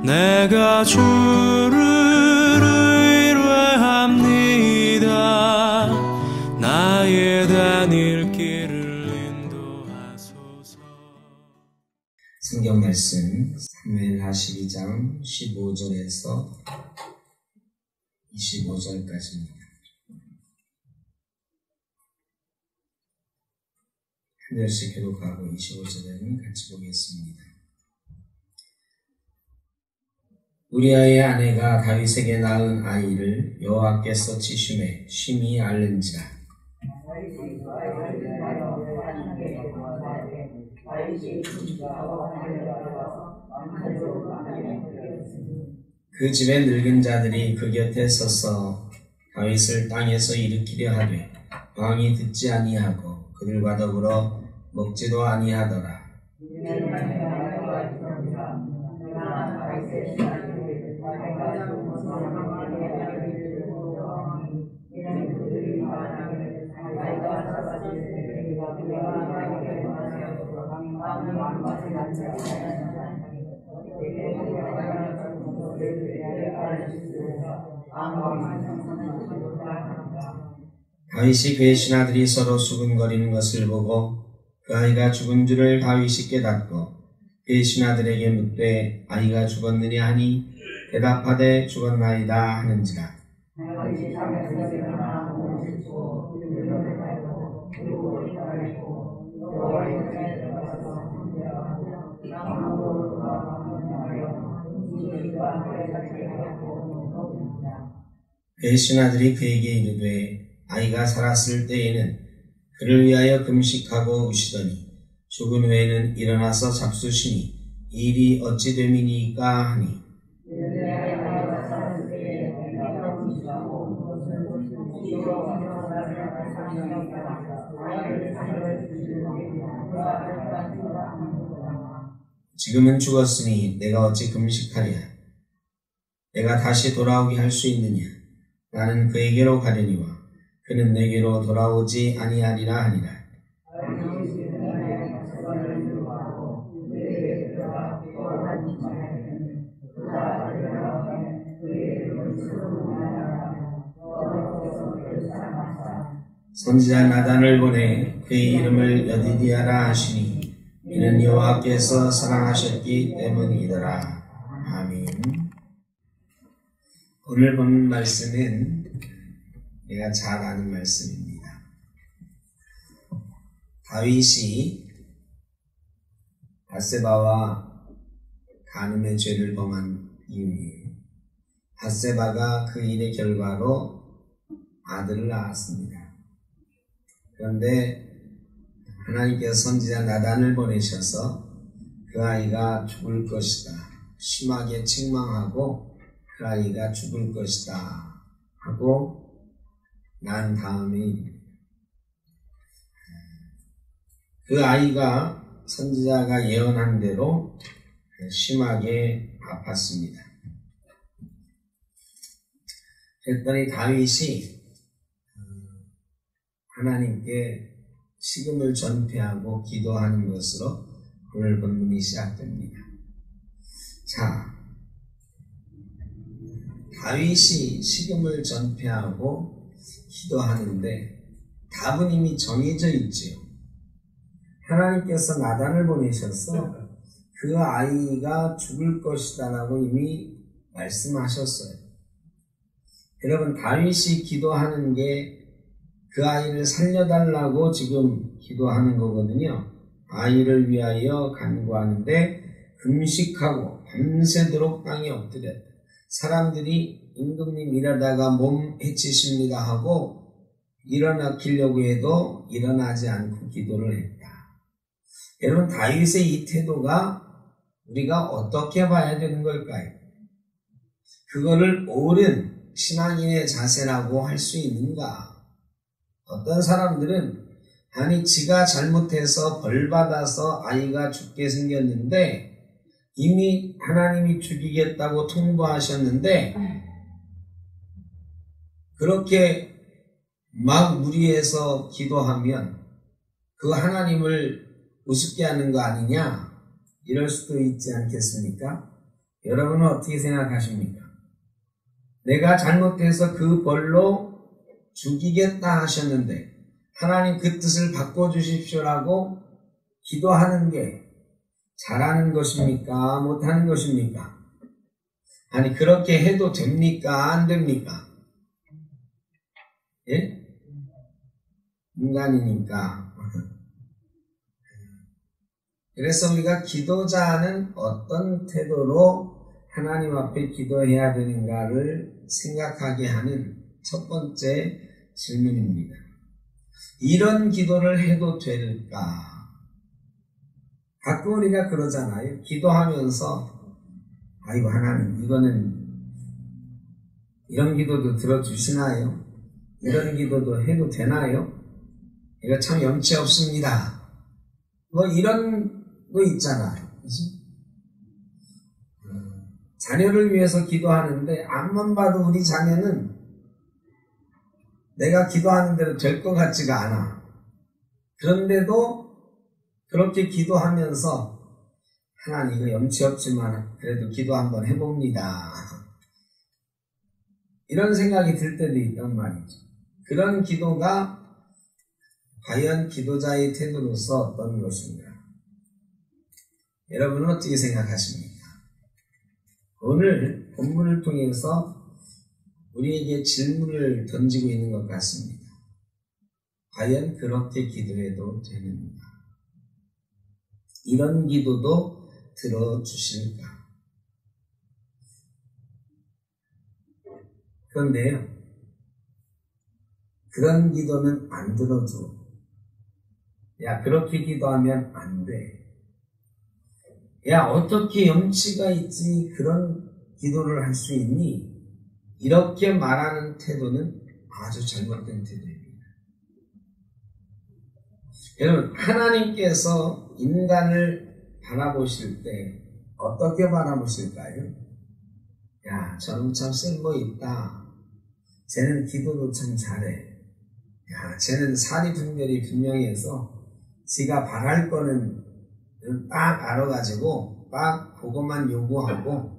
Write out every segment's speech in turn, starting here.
내가 주를 의뢰합니다. 나의 다닐 길을 인도하소서. 성경 말씀 사무엘하 12장 15절에서 25절까지입니다. 한 절씩 기록하고 25절에는 같이 보겠습니다. 우리아의 아내가 다윗에게 낳은 아이를 여호와께서 치심에 심히 앓는지라. 그 집의 늙은 자들이 그 곁에 서서 다윗을 땅에서 일으키려 하되 왕이 듣지 아니하고 그들과 더불어 먹지도 아니하더라. 다윗이 그의 신하들이 서로 수군거리는 것을 보고 그 아이가 죽은 줄을 다윗이 깨닫고 그의 신하들에게 묻되 아이가 죽었느냐 하니 대답하되 죽었나이다 하는지라. 그의 신하들이 그에게 이르되 아이가 살았을 때에는 그를 위하여 금식하고 우시더니 죽은 후에는 일어나서 잡수시니 이 일이 어찌 됨이니까 하니 지금은 죽었으니 내가 어찌 금식하랴. 내가 다시 돌아오게 할 수 있느냐. 나는 그에게로 가려니와 그는 내게로 돌아오지 아니하리라 하니라. 선지자 나단을 보내 그의 이름을 여디디아라 하시니 이는 여호와께서 사랑하셨기 때문이더라. 아멘. 오늘 본 말씀은 내가 잘 아는 말씀입니다. 다윗이 밧세바와 간음의 죄를 범한 이후에 밧세바가 그 일의 결과로 아들을 낳았습니다. 그런데 하나님께서 선지자 나단을 보내셔서 그 아이가 죽을 것이다. 심하게 책망하고 그 아이가 죽을 것이다 하고 난 다음에 그 아이가 선지자가 예언한 대로 심하게 아팠습니다. 그랬더니 다윗이 하나님께 식음을 전폐하고 기도하는 것으로 오늘 본문이 시작됩니다. 자, 다윗이 식음을 전폐하고 기도하는데 답은 이미 정해져 있지요. 하나님께서 나단을 보내셔서 그 아이가 죽을 것이다 라고 이미 말씀하셨어요. 여러분, 다윗이 기도하는 게 그 아이를 살려달라고 지금 기도하는 거거든요. 아이를 위하여 간구하는데 금식하고 밤새도록 땅에 엎드렸다. 사람들이 임금님 일하다가 몸 해치십니다 하고 일어나키려고 해도 일어나지 않고 기도를 했다. 여러분, 다윗의 이 태도가 우리가 어떻게 봐야 되는 걸까요? 그거를 옳은 신앙인의 자세라고 할 수 있는가? 어떤 사람들은 아니 지가 잘못해서 벌받아서 아이가 죽게 생겼는데 이미 하나님이 죽이겠다고 통보하셨는데 그렇게 막 무리해서 기도하면 그 하나님을 우습게 하는 거 아니냐? 이럴 수도 있지 않겠습니까? 여러분은 어떻게 생각하십니까? 내가 잘못해서 그 벌로 죽이겠다 하셨는데 하나님 그 뜻을 바꿔주십시오라고 기도하는 게 잘하는 것입니까? 못하는 것입니까? 아니 그렇게 해도 됩니까? 안 됩니까? 예? 인간이니까. 그래서 우리가 기도자는 어떤 태도로 하나님 앞에 기도해야 되는가를 생각하게 하는 첫 번째 질문입니다. 이런 기도를 해도 될까? 가끔 우리가 그러잖아요. 기도하면서 아이고 하나님 이런 기도도 들어주시나요? 이런 기도도 해도 되나요? 이거 참 염치 없습니다. 뭐 이런 거 있잖아요. 그치? 자녀를 위해서 기도하는데 앞만 봐도 우리 자녀는 내가 기도하는 대로 될 것 같지가 않아. 그런데도 그렇게 기도하면서 하나님 이거 염치 없지만 그래도 기도 한번 해봅니다. 이런 생각이 들 때도 있단 말이죠. 그런 기도가 과연 기도자의 태도로서 어떤 것인가? 여러분은 어떻게 생각하십니까? 오늘 본문을 통해서 우리에게 질문을 던지고 있는 것 같습니다. 과연 그렇게 기도해도 되는가? 이런 기도도 들어주실까? 그런데요, 그런 기도는 안 들어줘. 야, 그렇게 기도하면 안 돼. 야, 어떻게 염치가 있지 그런 기도를 할 수 있니? 이렇게 말하는 태도는 아주 잘못된 태도입니다. 여러분, 하나님께서 인간을 바라보실 때 어떻게 바라보실까요? 야, 저는 참 쓸모 있다. 쟤는 기도도 참 잘해. 야, 쟤는 사리분별이 분명해서 지가 바랄 거는 딱 알아가지고 딱 그것만 요구하고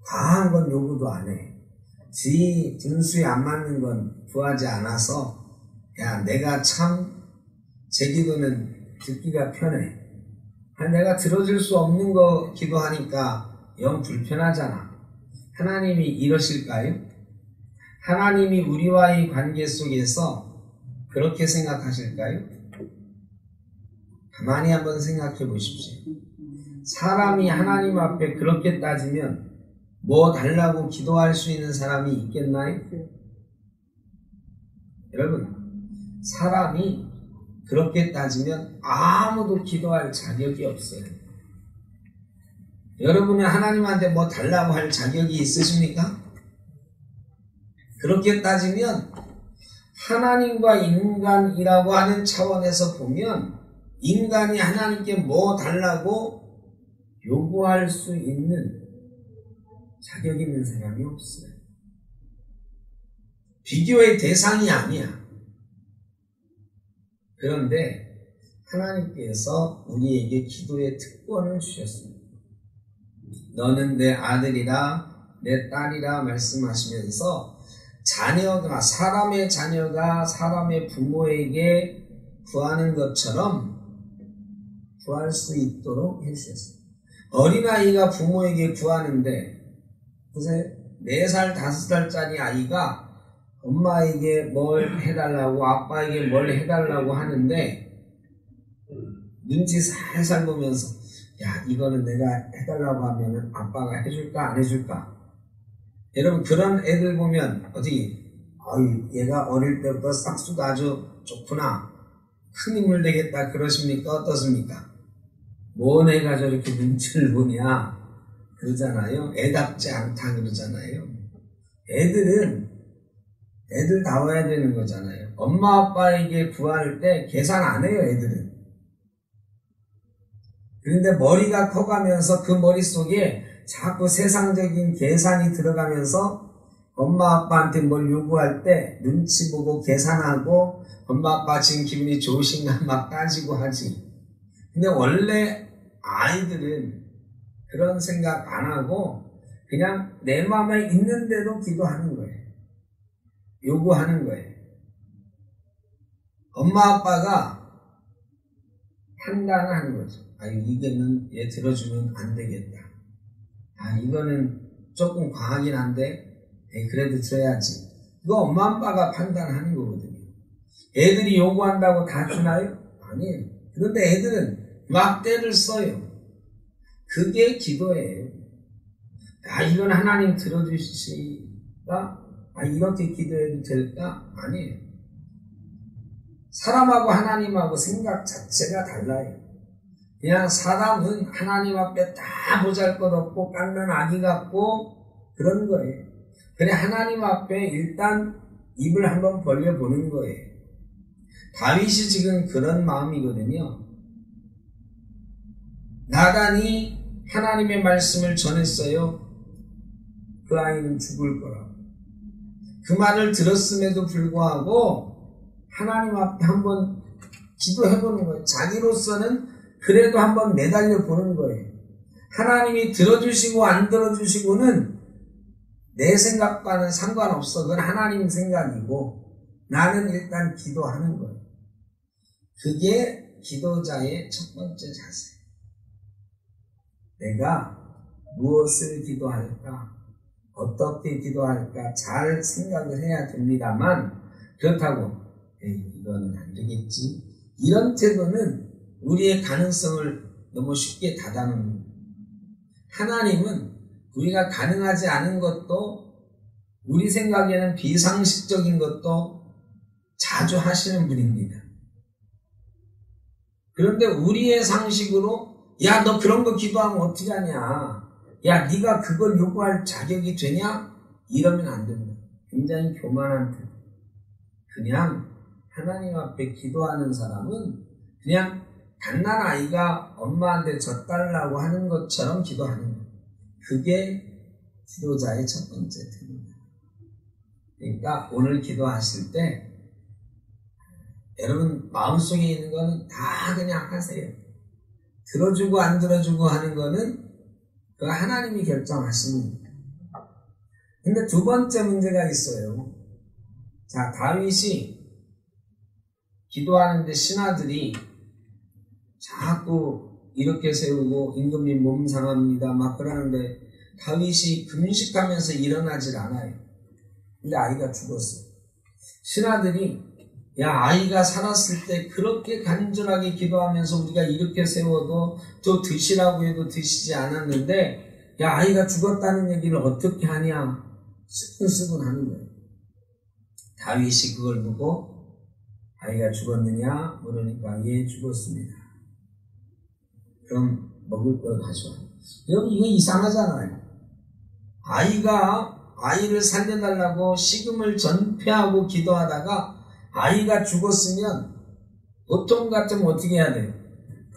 과한 건 요구도 안 해. 지 등수에 안 맞는 건 구하지 않아서 야, 내가 참 제 기도는 듣기가 편해. 내가 들어줄 수 없는 거 기도하니까 영 불편하잖아. 하나님이 이러실까요? 하나님이 우리와의 관계 속에서 그렇게 생각하실까요? 가만히 한번 생각해 보십시오. 사람이 하나님 앞에 그렇게 따지면 뭐 달라고 기도할 수 있는 사람이 있겠나요? 여러분, 사람이 그렇게 따지면 아무도 기도할 자격이 없어요. 여러분은 하나님한테 뭐 달라고 할 자격이 있으십니까? 그렇게 따지면 하나님과 인간이라고 하는 차원에서 보면 인간이 하나님께 뭐 달라고 요구할 수 있는 자격 있는 사람이 없어요. 비교의 대상이 아니야. 그런데 하나님께서 우리에게 기도의 특권을 주셨습니다. 너는 내 아들이라 내 딸이라 말씀하시면서 사람의 자녀가 사람의 부모에게 구하는 것처럼 구할 수 있도록 해주셨어요. 어린아이가 부모에게 구하는데 보세요. 4살, 5살짜리 아이가 엄마에게 뭘 해달라고 아빠에게 뭘 해달라고 하는데 눈치 살살 보면서 야, 이거는 내가 해달라고 하면 아빠가 해줄까 안 해줄까? 여러분, 그런 애들 보면 어떻게 얘가 어릴 때부터 싹수가 아주 좋구나, 큰 인물 되겠다 그러십니까? 어떻습니까? 뭔 애가 저렇게 눈치를 보냐 그러잖아요. 애답지 않다 그러잖아요. 애들다워야 되는 거잖아요. 엄마 아빠에게 구할 때 계산 안 해요, 애들은. 그런데 머리가 커가면서 그 머릿속에 자꾸 세상적인 계산이 들어가면서 엄마 아빠한테 뭘 요구할 때 눈치 보고 계산하고 엄마 아빠 지금 기분이 좋으신가 막 따지고 하지. 근데 원래 아이들은 그런 생각 안 하고 그냥 내 마음에 있는데도 기도하는 거예요. 요구하는 거예요. 엄마 아빠가 판단을 하는 거죠. 이거는 얘 들어주면 안 되겠다. 이거는 조금 과하긴 한데 그래도 들어야지. 그거 엄마 아빠가 판단하는 거거든요. 애들이 요구한다고 다 주나요? 아니에요. 그런데 애들은 막 때를 써요. 그게 기도예요. 이건 하나님 들어주실까? 이렇게 기도해도 될까? 아니에요. 사람하고 하나님하고 생각 자체가 달라요. 그냥 사람은 하나님 앞에 다 보잘것없고 깎는 아기 같고 그런 거예요. 그래 하나님 앞에 일단 입을 한번 벌려보는 거예요. 다윗이 지금 그런 마음이거든요. 나단이 하나님의 말씀을 전했어요. 그 아이는 죽을 거라고. 그 말을 들었음에도 불구하고 하나님 앞에 한번 기도해보는 거예요. 자기로서는 그래도 한번 매달려 보는 거예요. 하나님이 들어주시고 안 들어주시고는 내 생각과는 상관없어. 그건 하나님 생각이고 나는 일단 기도하는 거예요. 그게 기도자의 첫 번째 자세. 내가 무엇을 기도할까? 어떻게 기도할까? 잘 생각을 해야 됩니다만 그렇다고 이거는 안 되겠지. 이런 태도는 우리의 가능성을 너무 쉽게 닫아놓는 거예요. 하나님은 우리가 가능하지 않은 것도 우리 생각에는 비상식적인 것도 자주 하시는 분입니다. 그런데 우리의 상식으로 야, 너 그런 거 기도하면 어떻게 하냐? 야, 네가 그걸 요구할 자격이 되냐? 이러면 안 됩니다. 굉장히 교만한 태도. 그냥 하나님 앞에 기도하는 사람은 그냥 갓난 아이가 엄마한테 젖달라고 하는 것처럼 기도하는 거예요. 그게 기도자의 첫 번째 태도입니다. 그러니까 오늘 기도하실 때 여러분 마음속에 있는 거는 다 그냥 하세요. 들어주고 안 들어주고 하는 거는 그 하나님이 결정하시는 거예요. 근데 두 번째 문제가 있어요. 자, 다윗이 기도하는데 신하들이 자꾸 이렇게 세우고 임금님 몸 상합니다 막 그러는데 다윗이 금식하면서 일어나질 않아요. 근데 아이가 죽었어요. 신하들이 야, 아이가 살았을 때 그렇게 간절하게 기도하면서 우리가 이렇게 세워도 또 드시라고 해도 드시지 않았는데 야, 아이가 죽었다는 얘기를 어떻게 하냐 스근스근 하는 거예요. 다윗이 그걸 보고 아이가 죽었느냐 물으니까 예, 죽었습니다. 그럼 먹을 걸 가져와. 여러분 이거 이상하잖아요. 아이를 살려달라고 식음을 전폐하고 기도하다가 아이가 죽었으면 보통 같으면 어떻게 해야 돼요?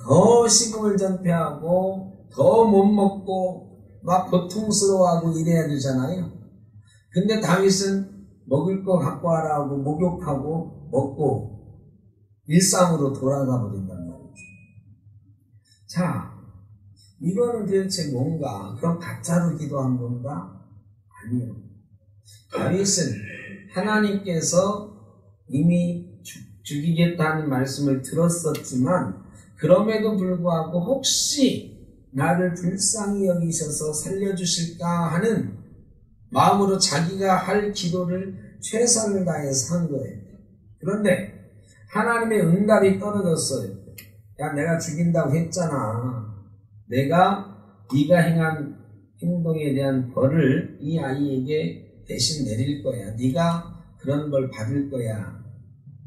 더 식음을 전폐하고 더 못 먹고 막 고통스러워하고 이래야 되잖아요. 근데 다윗은 먹을 거 갖고 와라고 목욕하고 먹고 일상으로 돌아가 버린단 말이죠. 자, 이거는 도대체 뭔가? 그럼 가짜로 기도한 건가? 아니요. 다윗은 하나님께서 이미 죽이겠다는 말씀을 들었었지만 그럼에도 불구하고 혹시 나를 불쌍히 여기셔서 살려주실까 하는 마음으로 자기가 할 기도를 최선을 다해서 한 거예요. 그런데 하나님의 응답이 떨어졌어요. 야, 내가 죽인다고 했잖아. 내가 네가 행한 행동에 대한 벌을 이 아이에게 대신 내릴 거야. 네가 그런 걸 받을 거야.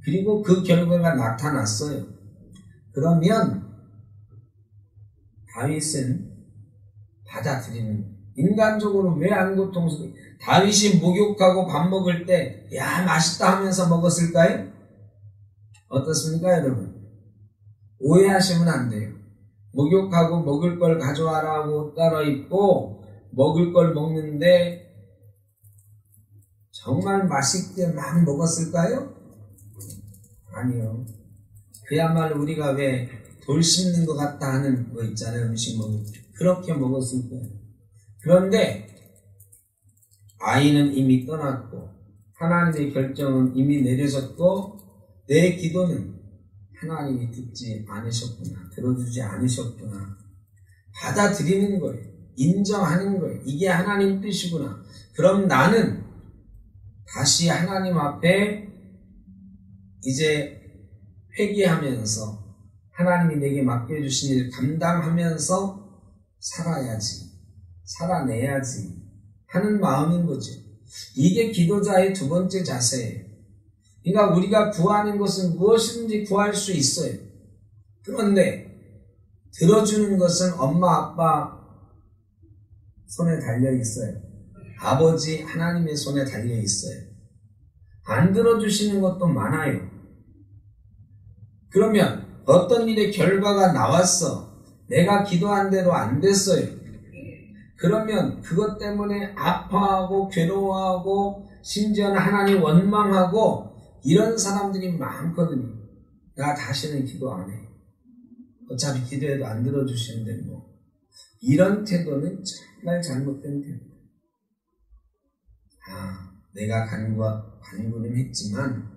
그리고 그 결과가 나타났어요. 그러면 다윗은 받아들이는 인간적으로 왜 안 고통스러워? 다윗이 목욕하고 밥 먹을 때 야, 맛있다 하면서 먹었을까요? 어떻습니까, 여러분? 오해하시면 안 돼요. 목욕하고 먹을 걸 가져와라고 따로 입고 먹을 걸 먹는데 정말 맛있게 막 먹었을까요? 아니요. 그야말로 우리가 왜 돌 씹는 것 같다 하는 거 있잖아요. 음식 먹을 때. 그렇게 먹었을 거예요. 그런데 아이는 이미 떠났고 하나님의 결정은 이미 내려졌고 내 기도는 하나님이 듣지 않으셨구나, 들어주지 않으셨구나, 받아들이는 거예요. 인정하는 거예요. 이게 하나님 뜻이구나. 그럼 나는 다시 하나님 앞에 이제 회개하면서 하나님이 내게 맡겨주신 일 감당하면서 살아야지, 살아내야지 하는 마음인 거죠. 이게 기도자의 두 번째 자세예요. 그러니까 우리가 구하는 것은 무엇이든지 구할 수 있어요. 그런데 들어주는 것은 엄마 아빠 손에 달려 있어요. 아버지 하나님의 손에 달려 있어요. 안 들어주시는 것도 많아요. 그러면 어떤 일의 결과가 나왔어. 내가 기도한 대로 안 됐어요. 그러면 그것 때문에 아파하고 괴로워하고 심지어는 하나님 원망하고 이런 사람들이 많거든요. 나 다시는 기도 안 해. 어차피 기도해도 안 들어주시는데 뭐. 이런 태도는 정말 잘못된 태도다. 내가 간구는 했지만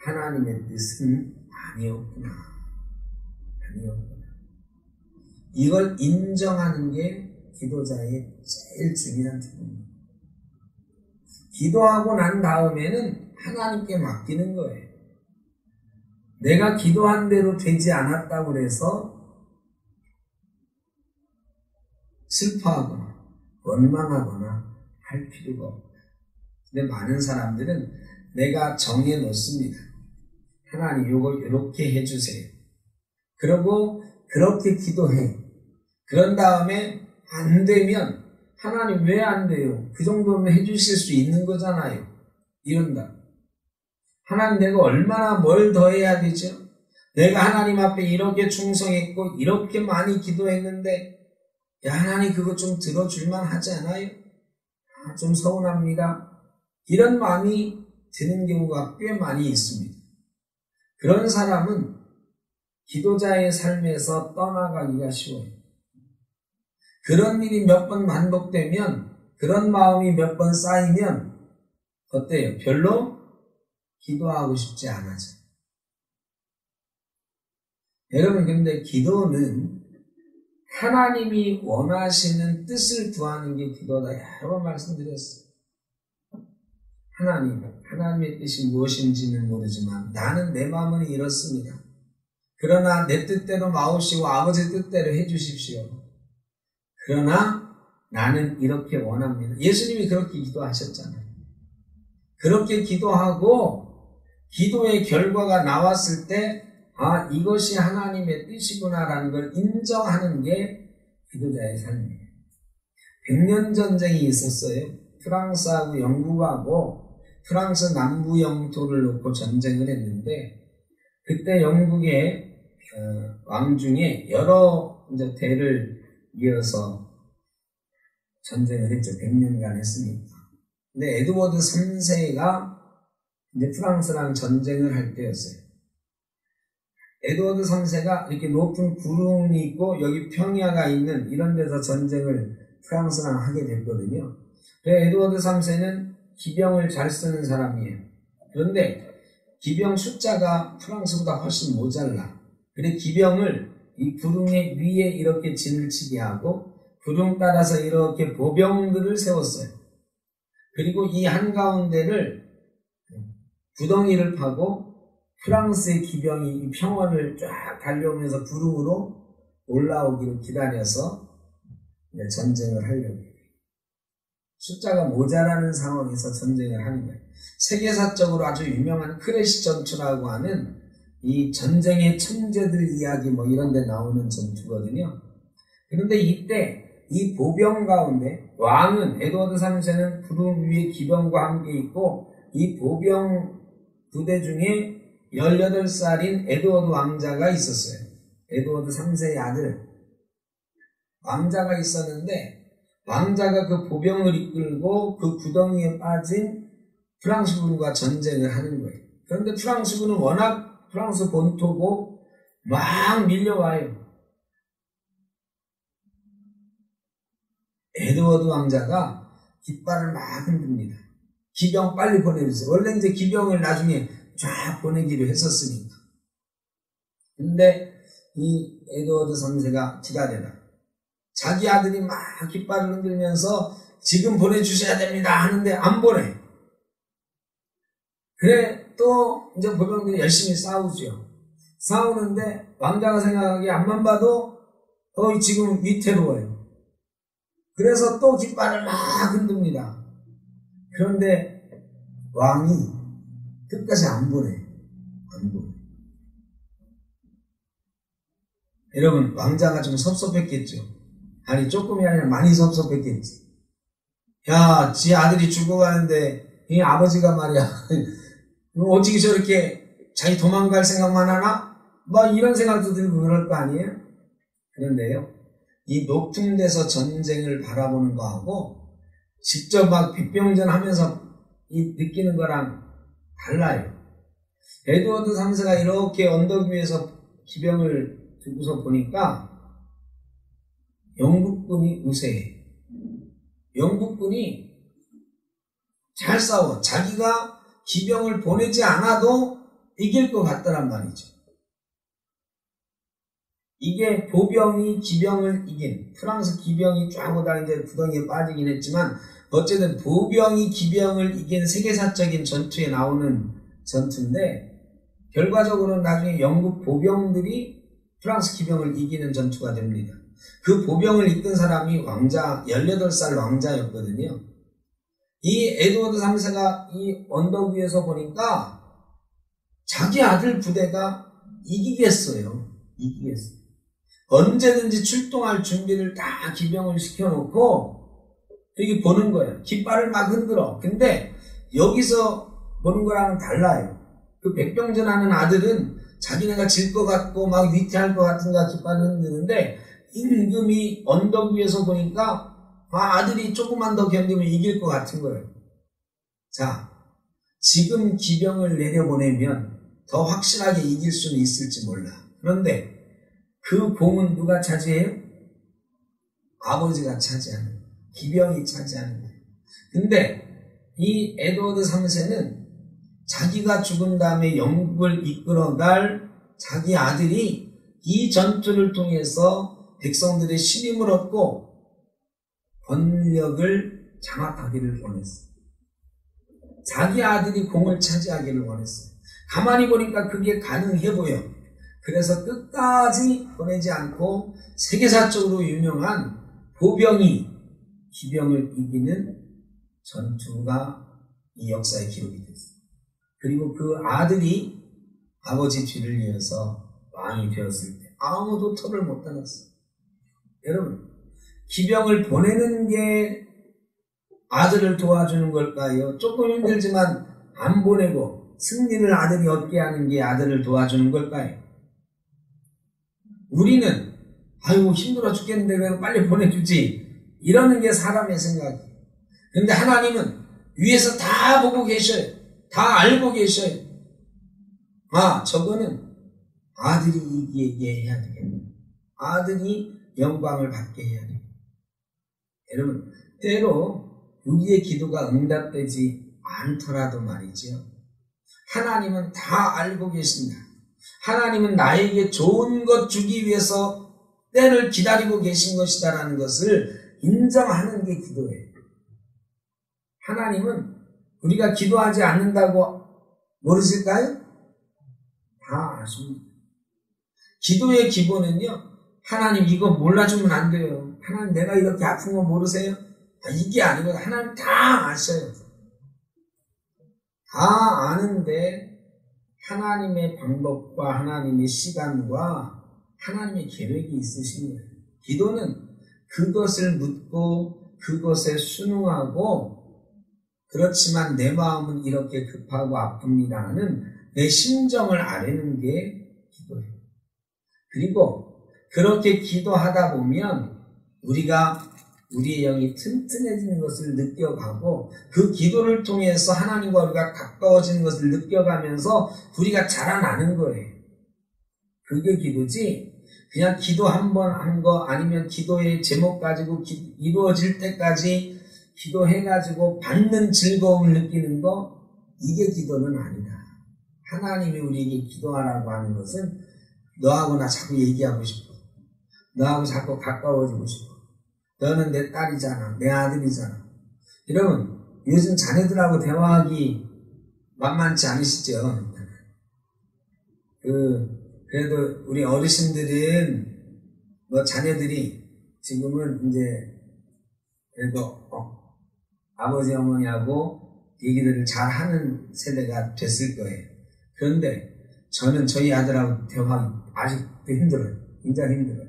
하나님의 뜻은 아니었구나. 이걸 인정하는 게 기도자의 제일 중요한 태도입니다. 기도하고 난 다음에는 하나님께 맡기는 거예요. 내가 기도한 대로 되지 않았다고 해서 슬퍼하거나 원망하거나 할 필요가 없다. 근데 많은 사람들은 내가 정해 놓습니다. 하나님 이걸 이렇게 해주세요. 그러고 그렇게 기도해. 그런 다음에 안 되면 하나님 왜 안 돼요? 그 정도면 해주실 수 있는 거잖아요. 이런다. 하나님 내가 얼마나 뭘 더 해야 되죠? 내가 하나님 앞에 이렇게 충성했고 이렇게 많이 기도했는데 야 하나님 그거 좀 들어줄만 하지 않아요? 좀 서운합니다. 이런 마음이 드는 경우가 꽤 많이 있습니다. 그런 사람은 기도자의 삶에서 떠나가기가 쉬워요. 그런 일이 몇 번 반복되면 그런 마음이 몇 번 쌓이면 어때요? 별로 기도하고 싶지 않아져. 여러분 근데 기도는 하나님이 원하시는 뜻을 구하는 게 기도다. 여러 번 말씀드렸어요. 하나님의 뜻이 무엇인지는 모르지만 나는 내 마음은 이렇습니다. 그러나 내 뜻대로 마오시고 아버지 뜻대로 해주십시오. 그러나 나는 이렇게 원합니다. 예수님이 그렇게 기도하셨잖아요. 그렇게 기도하고 기도의 결과가 나왔을 때 이것이 하나님의 뜻이구나라는 걸 인정하는 게 기도자의 삶이에요. 100년 전쟁이 있었어요. 프랑스하고 영국하고 프랑스 남부 영토를 놓고 전쟁을 했는데 그때 영국의 왕 중에 여러 대를 이어서 전쟁을 했죠. 100년간 했으니까. 근데 에드워드 3세가 이제 프랑스랑 전쟁을 할 때였어요. 에드워드 3세가 이렇게 높은 구름이 있고 여기 평야가 있는 이런 데서 전쟁을 프랑스랑 하게 됐거든요. 그래서 에드워드 3세는 기병을 잘 쓰는 사람이에요. 그런데 기병 숫자가 프랑스보다 훨씬 모자라. 그래서 기병을 이 구름 위에 이렇게 진을 치게 하고 구름 따라서 이렇게 보병들을 세웠어요. 그리고 이 한가운데를 구덩이를 파고 프랑스의 기병이 이 평원을 쫙 달려오면서 구름으로 올라오기를 기다려서 전쟁을 하려고 해요. 숫자가 모자라는 상황에서 전쟁을 하는 거예요. 세계사적으로 아주 유명한 크래시 전투라고 하는 이 전쟁의 천재들 이야기 이런 데 나오는 전투거든요. 그런데 이때 이 보병 가운데 왕은 에드워드 3세는 구름 위에 기병과 함께 있고 이 보병 부대 중에 18살인 에드워드 왕자가 있었어요. 에드워드 3세의 아들 왕자가 있었는데 왕자가 그 보병을 이끌고 그 구덩이에 빠진 프랑스군과 전쟁을 하는 거예요. 그런데 프랑스군은 워낙 프랑스 본토고 막 밀려와요. 에드워드 왕자가 깃발을 막 흔듭니다. 기병 빨리 보내주세요. 원래 이제 기병을 나중에 쫙 보내기로 했었으니까. 근데 이 에드워드 3세가 기다려라. 자기 아들이 막 깃발을 흔들면서 지금 보내주셔야 됩니다 하는데 안 보내. 그래 또 이제 보병들이 열심히 싸우죠. 싸우는데 왕자가 생각하기에 앞만 봐도 지금 위태로워요. 그래서 또 깃발을 막 흔듭니다. 그런데 왕이 끝까지 안 보내. 여러분 왕자가 좀 섭섭했겠죠. 아니 조금이 아니라 많이 섭섭했겠지. 야, 지 아들이 죽어가는데 이 아버지가 말이야 어떻게 저렇게 자기 도망갈 생각만 하나? 뭐 이런 생각도 들고 그럴 거 아니에요? 그런데요, 이 높은 데서 전쟁을 바라보는 거하고 직접 막 빗병전 하면서 느끼는 거랑 달라요. 에드워드 3세가 이렇게 언덕 위에서 기병을 두고서 보니까 영국군이 우세해. 영국군이 잘 싸워. 자기가 기병을 보내지 않아도 이길 것 같다란 말이죠. 이게 보병이 기병을 이긴, 프랑스 기병이 쫙 오다 이제 구덩이에 빠지긴 했지만 어쨌든 보병이 기병을 이긴 세계사적인 전투에 나오는 전투인데 결과적으로 나중에 영국 보병들이 프랑스 기병을 이기는 전투가 됩니다. 그 보병을 이끈 사람이 왕자, 18살 왕자였거든요. 이 에드워드 3세가 이 언덕 위에서 보니까 자기 아들 부대가 이기겠어요. 언제든지 출동할 준비를 다 기병을 시켜놓고 여기 보는 거예요. 깃발을 막 흔들어. 근데 여기서 보는 거랑은 달라요. 그 백병전하는 아들은 자기네가 질 것 같고 막 위태할 것 같은가 깃발을 흔드는데 임금이 언덕 위에서 보니까 아들이 조금만 더 견디면 이길 것 같은 거예요. 자, 지금 기병을 내려보내면 더 확실하게 이길 수는 있을지 몰라. 그런데 그 공은 누가 차지해요? 아버지가 차지하는 거예요. 기병이 차지하는 거예요. 근데 이 에드워드 3세는 자기가 죽은 다음에 영국을 이끌어갈 자기 아들이 이 전투를 통해서 백성들의 신임을 얻고 권력을 장악하기를 원했어요. 자기 아들이 공을 차지하기를 원했어요. 가만히 보니까 그게 가능해 보여. 그래서 끝까지 보내지 않고 세계사적으로 유명한 보병이 기병을 이기는 전투가 이 역사의 기록이 됐어요. 그리고 그 아들이 아버지 뒤를 이어서 왕이 되었을 때 아무도 털을 못 달았어요. 여러분, 기병을 보내는 게 아들을 도와주는 걸까요? 조금 힘들지만 안 보내고 승리를 아들이 얻게 하는 게 아들을 도와주는 걸까요? 우리는 아이고 힘들어 죽겠는데 왜 빨리 보내주지? 이러는 게 사람의 생각이에요. 그런데 하나님은 위에서 다 보고 계셔요. 다 알고 계셔요. 저거는 아들이 이기게 해야 되겠네. 아들이 영광을 받게 해야 되겠네. 여러분, 때로 우리의 기도가 응답되지 않더라도 말이죠. 하나님은 다 알고 계십니다. 하나님은 나에게 좋은 것 주기 위해서 때를 기다리고 계신 것이다라는 것을 인정하는 게 기도예요. 하나님은 우리가 기도하지 않는다고 모르실까요? 다 아십니다. 기도의 기본은요, 하나님 이거 몰라주면 안 돼요. 하나님 내가 이렇게 아픈 거 모르세요? 이게 아니고 하나님 다 아셔요. 다 아는데 하나님의 방법과 하나님의 시간과 하나님의 계획이 있으신 거예요. 기도는 그것을 묻고 그것에 순응하고 그렇지만 내 마음은 이렇게 급하고 아픕니다 하는 내 심정을 아뢰는 게 기도예요. 그리고 그렇게 기도하다 보면 우리가 우리의 영이 튼튼해지는 것을 느껴가고 그 기도를 통해서 하나님과 우리가 가까워지는 것을 느껴가면서 우리가 자라나는 거예요. 그게 기도지 그냥 기도 한 번 한 거 아니면 기도의 제목 가지고 이루어질 때까지 기도해가지고 받는 즐거움을 느끼는 거, 이게 기도는 아니다. 하나님이 우리에게 기도하라고 하는 것은 너하고 나 자꾸 얘기하고 싶어. 너하고 자꾸 가까워지고 싶어. 너는 내 딸이잖아. 내 아들이잖아. 여러분, 요즘 자녀들하고 대화하기 만만치 않으시죠? 그래도 우리 어르신들은, 자녀들이 지금은 이제, 그래도, 아버지, 어머니하고 얘기들을 잘 하는 세대가 됐을 거예요. 그런데 저는 저희 아들하고 대화하기 아직도 힘들어요. 굉장히 힘들어요.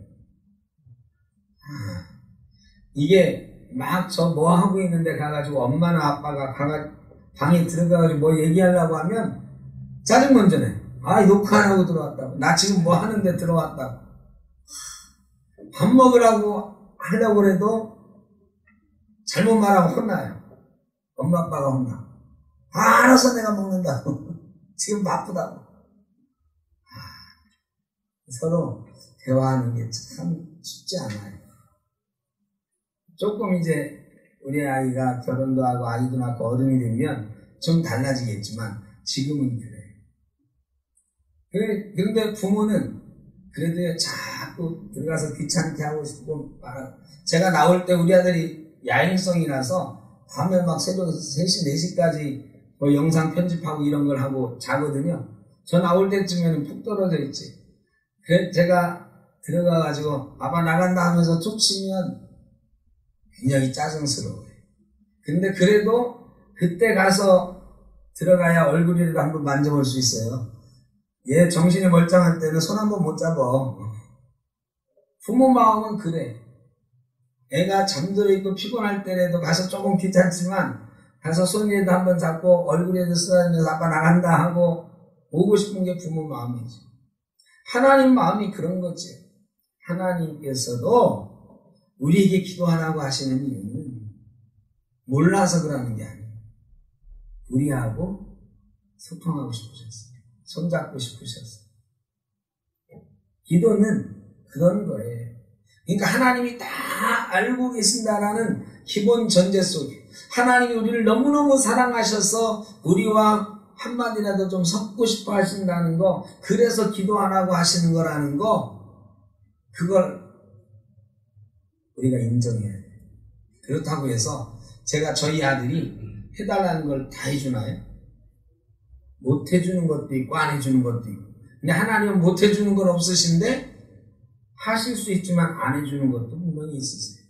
이게 막 저 뭐 하고 있는데 가가지고 엄마나 아빠가 방에 들어가가지고 뭐 얘기하려고 하면 짜증 먼저 내. 녹화 안 하고 들어왔다고. 나 지금 뭐 하는데 들어왔다고. 밥 먹으라고 하려고 해도 잘못 말하면 혼나요. 엄마 아빠가 혼나. 알아서 내가 먹는다고. 지금 바쁘다고. 서로 대화하는 게 참 쉽지 않아요. 조금 이제 우리 아이가 결혼도 하고 아이도 낳고 어른이 되면 좀 달라지겠지만 지금은 그래. 그런데 부모는 그래도 자꾸 들어가서 귀찮게 하고 싶고 말하고. 제가 나올 때 우리 아들이 야행성이라서 밤에 막 새벽 3시, 4시까지 뭐 영상 편집하고 이런 걸 하고 자거든요. 저 나올 때쯤에는 푹 떨어져 있지. 그래서 제가 들어가가지고 아빠 나간다 하면서 툭 치면 굉장히 짜증스러워요. 근데 그래도 그때 가서 들어가야 얼굴이라도 한번 만져볼 수 있어요. 얘 정신이 멀쩡할 때는 손 한번 못 잡아. 부모 마음은 그래. 애가 잠들어 있고 피곤할 때라도 가서 조금 귀찮지만 가서 손이라도 한번 잡고 얼굴에도 쓰다니면서 아빠 나간다 하고 오고 싶은 게 부모 마음이지. 하나님 마음이 그런 거지. 하나님께서도 우리에게 기도하라고 하시는 이유는 몰라서 그러는 게 아니에요. 우리하고 소통하고 싶으셨어요. 손잡고 싶으셨어요. 기도는 그런 거예요. 그러니까 하나님이 다 알고 계신다라는 기본 전제 속에 하나님이 우리를 너무너무 사랑하셔서 우리와 한마디라도 좀 섞고 싶어 하신다는 거, 그래서 기도하라고 하시는 거라는 거, 그걸 우리가 인정해야 돼요. 그렇다고 해서 제가 저희 아들이 해달라는 걸 다 해주나요? 못 해주는 것도 있고 안 해주는 것도 있고. 근데 하나님은 못 해주는 건 없으신데 하실 수 있지만 안 해주는 것도 분명히 있으세요.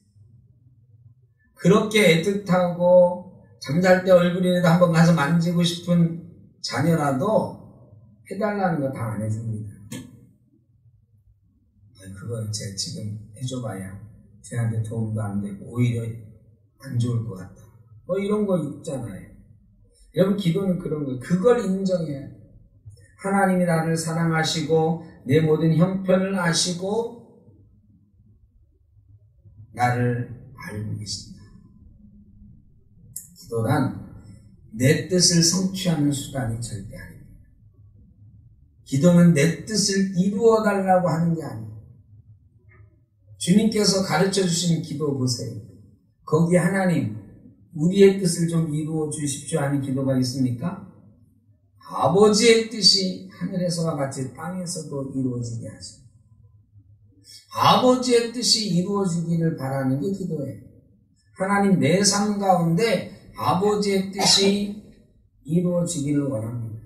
그렇게 애틋하고 잠잘 때 얼굴이라도 한번 가서 만지고 싶은 자녀라도 해달라는 거 다 안 해줍니다. 그걸 제가 지금 해줘봐야 쟤한테 도움도 안 되고 오히려 안 좋을 것 같다. 뭐 이런 거 있잖아요. 여러분, 기도는 그런 거예요. 그걸 인정해야 돼요. 하나님이 나를 사랑하시고 내 모든 형편을 아시고 나를 알고 계신다. 기도란 내 뜻을 성취하는 수단이 절대 아닙니다. 기도는 내 뜻을 이루어 달라고 하는 게 아니에요. 주님께서 가르쳐 주신 기도 보세요. 거기에 하나님, 우리의 뜻을 좀 이루어 주십시오 하는 기도가 있습니까? 아버지의 뜻이 하늘에서와 같이 땅에서도 이루어지게 하시고, 아버지의 뜻이 이루어지기를 바라는 게 기도예요. 하나님, 내 삶 가운데 아버지의 뜻이 이루어지기를 원합니다.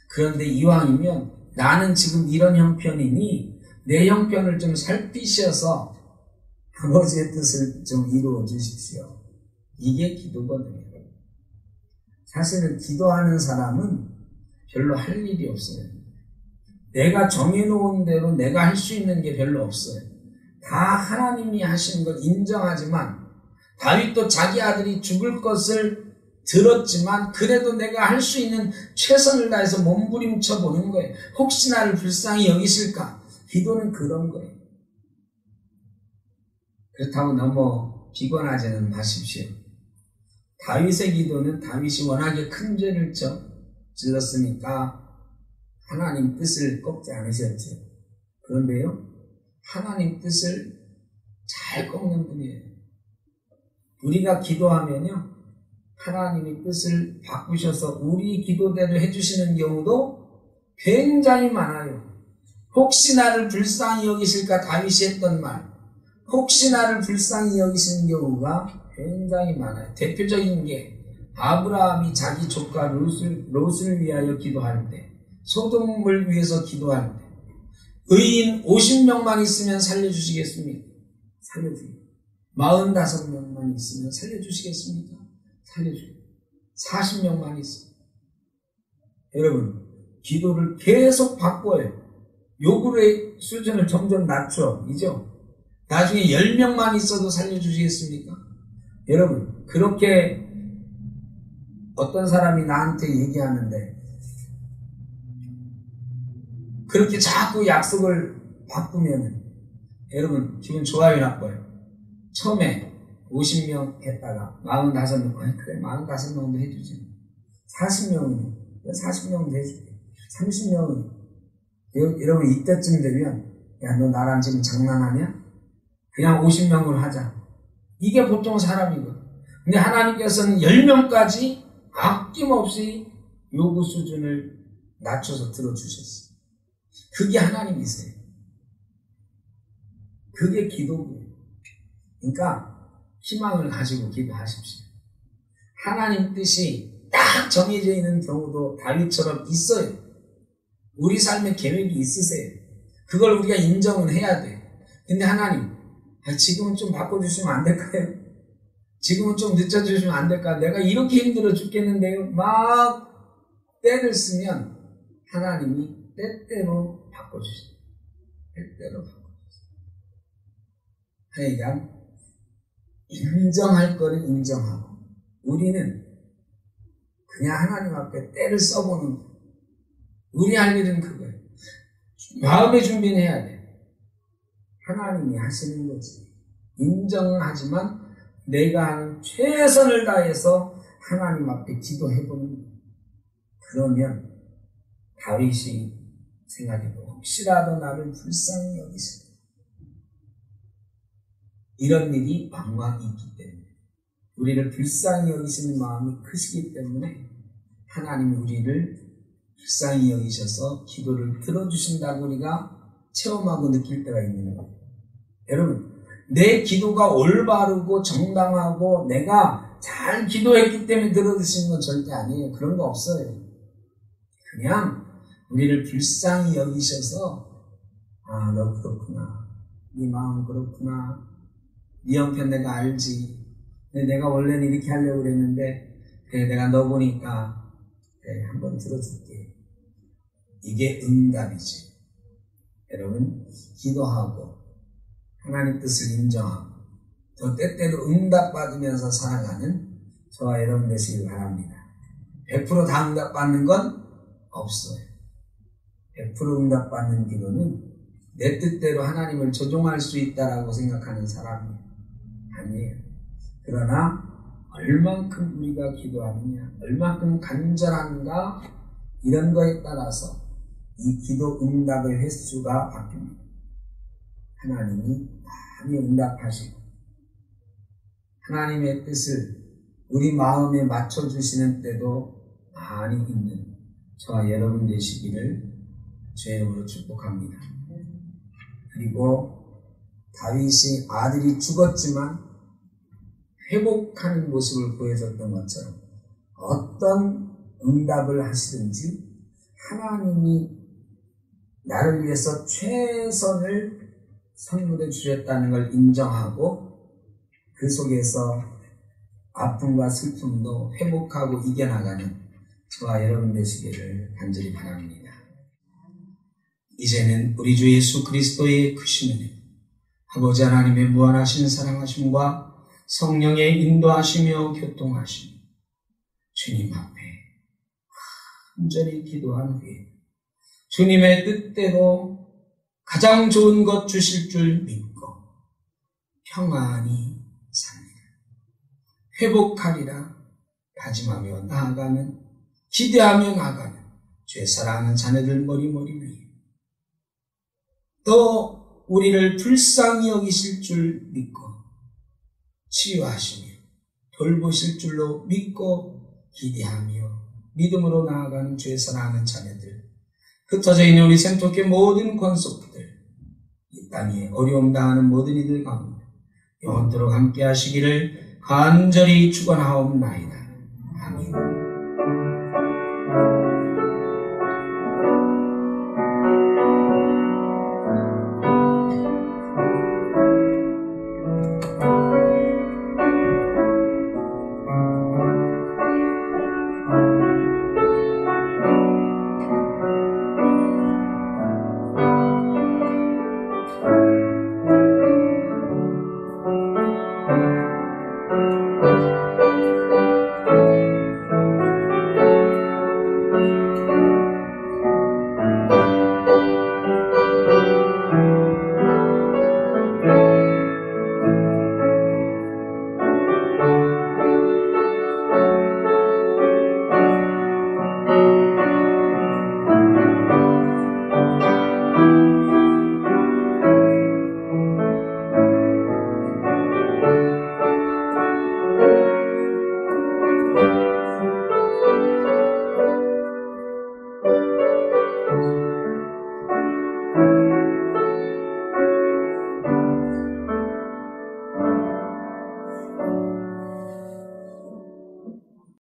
그런데 이왕이면 나는 지금 이런 형편이니 내 형편을 좀 살피셔서 아버지의 뜻을 좀 이루어 주십시오. 이게 기도거든요. 사실은 기도하는 사람은 별로 할 일이 없어요. 내가 정해놓은 대로 내가 할 수 있는 게 별로 없어요. 다 하나님이 하시는 걸 인정하지만, 다윗도 자기 아들이 죽을 것을 들었지만 그래도 내가 할 수 있는 최선을 다해서 몸부림쳐 보는 거예요. 혹시 나를 불쌍히 여기실까? 기도는 그런 거예요. 그렇다고 너무 비관하지는 마십시오. 다윗의 기도는 다윗이 워낙에 큰 죄를 질렀으니까 하나님 뜻을 꺾지 않으셨죠. 그런데요, 하나님 뜻을 잘 꺾는 분이에요. 우리가 기도하면요, 하나님의 뜻을 바꾸셔서 우리 기도대로 해주시는 경우도 굉장히 많아요. 혹시 나를 불쌍히 여기실까 다윗이 했던 말, 혹시 나를 불쌍히 여기시는 경우가 굉장히 많아요. 대표적인 게 아브라함이 자기 조카 롯을 위하여 기도할 때, 소돔을 위해서 기도할 때, 의인 50명만 있으면 살려주시겠습니까? 살려주겠습니다. 45명만 있으면 살려주시겠습니까? 살려주겠습니다. 40명만 있어요. 여러분, 기도를 계속 바꿔요. 요구의 수준을 점점 낮춰이죠. 나중에 10명만 있어도 살려주시겠습니까? 여러분, 그렇게 어떤 사람이 나한테 얘기하는데, 그렇게 자꾸 약속을 바꾸면 여러분 기분 좋아요, 나빠요? 처음에 50명 했다가 45명, 그래 45명도 해주지. 40명은 40명도 해줄게. 30명은 여러분 이때쯤 되면 야, 너 나랑 지금 장난하냐? 그냥 50명으로 하자. 이게 보통 사람이거든. 근데 하나님께서는 10명까지 아낌없이 요구 수준을 낮춰서 들어주셨어요. 그게 하나님이세요. 그게 기도고요. 그러니까 희망을 가지고 기도하십시오. 하나님 뜻이 딱 정해져 있는 경우도 다윗처럼 있어요. 우리 삶에 계획이 있으세요. 그걸 우리가 인정은 해야 돼요. 근데 하나님, 지금은 좀 바꿔주시면 안 될까요? 지금은 좀 늦춰주시면 안 될까요? 내가 이렇게 힘들어 죽겠는데요. 막 때를 쓰면 하나님이 때때로 바꿔주세요. 때때로 바꿔주세요. 하여간 인정할 거는 인정하고 우리는 그냥 하나님 앞에 때를 써보는 거예요. 우리 할 일은 그거예요. 마음의 준비는 해야 돼. 하나님이 하시는 거지. 인정은 하지만 내가 하는 최선을 다해서 하나님 앞에 기도해보는 거예요. 그러면 다윗이 생각해도 혹시라도 나를 불쌍히 여기실까? 이런 일이 왕왕 있기 때문에 우리를 불쌍히 여기시는 마음이 크시기 때문에 하나님이 우리를 불쌍히 여기셔서 기도를 들어주신다고 우리가 체험하고 느낄 때가 있는 거예요. 여러분, 내 기도가 올바르고 정당하고 내가 잘 기도했기 때문에 들어주시는 건 절대 아니에요. 그런 거 없어요. 그냥 우리를 불쌍히 여기셔서 아, 너 그렇구나. 네 마음 그렇구나. 네 형편 내가 알지. 근데 내가 원래는 이렇게 하려고 그랬는데 그래, 내가 너 보니까 그래, 한번 들어줄게. 이게 응답이지. 여러분, 기도하고 하나님 뜻을 인정하고 더 때때로 응답받으면서 살아가는 저와 여러분 되시길 바랍니다. 100% 다 응답받는 건 없어요. 100% 응답받는 기도는 내 뜻대로 하나님을 조종할 수 있다라고 생각하는 사람이 아니에요. 그러나 얼만큼 우리가 기도하느냐, 얼만큼 간절한가 이런 거에 따라서 이 기도 응답의 횟수가 바뀝니다. 하나님이 많이 응답하시고 하나님의 뜻을 우리 마음에 맞춰주시는 때도 많이 있는 저와 여러분 되시기를 주의 이름으로 축복합니다. 그리고 다윗이 아들이 죽었지만 회복하는 모습을 보여줬던 것처럼 어떤 응답을 하시든지 하나님이 나를 위해서 최선을 선물해 주셨다는 걸 인정하고 그 속에서 아픔과 슬픔도 회복하고 이겨나가는 저와 여러분 되시기를 간절히 바랍니다. 이제는 우리 주 예수 그리스도의 크신 은혜, 아버지 하나님의 무한하신 사랑하심과 성령의 인도하시며 교통하심, 주님 앞에 간절히 기도한 후에 주님의 뜻대로 가장 좋은 것 주실 줄 믿고 평안히 삽니다. 회복하리라 다짐하며 나아가는, 기대하며 나아가는 주의 사랑하는 자녀들 머리머리 위에 또 우리를 불쌍히 여기실 줄 믿고 치유하시며 돌보실 줄로 믿고 기대하며 믿음으로 나아가는 주의 사랑하는 자녀들, 흩어져 있는 우리 생토교회 모든 권속들, 이 땅에 어려움 당하는 모든 이들 가운데 영원토록 함께 하시기를 간절히 축원하옵나이다. 아멘.